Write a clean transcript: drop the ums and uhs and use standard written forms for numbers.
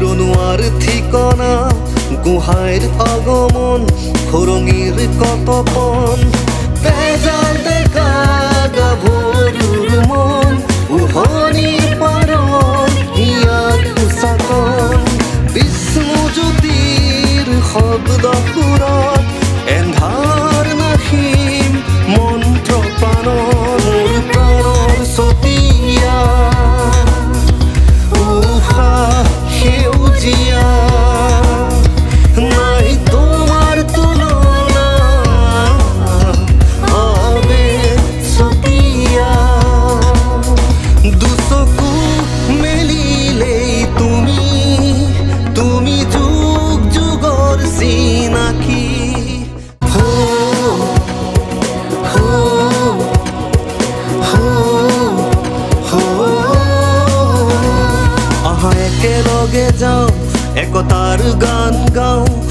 ৰণুৱাৰ ঠিকনা গোহাঁইৰ আগমন খৰঙীৰ কতপন তেজাল ডেকা গাভৰুৰ মন উহনি পাৰৰ ইয়াত চাকন বিষ্ণুজ্যোতিৰ শব্দ সুৰত এন্ধাৰ নাহিম মন্ত্ৰ প্ৰাণৰ প্ৰাণৰ চতিয়া উশাহ সেউজীয়া নাই তোমাৰ তুলনা আবেগ চতিয়া দুচকু মেলিলেই তুমি যুগ যুগৰ চিনাকি একেলগে যাওঁ একতাৰ গান গাওঁ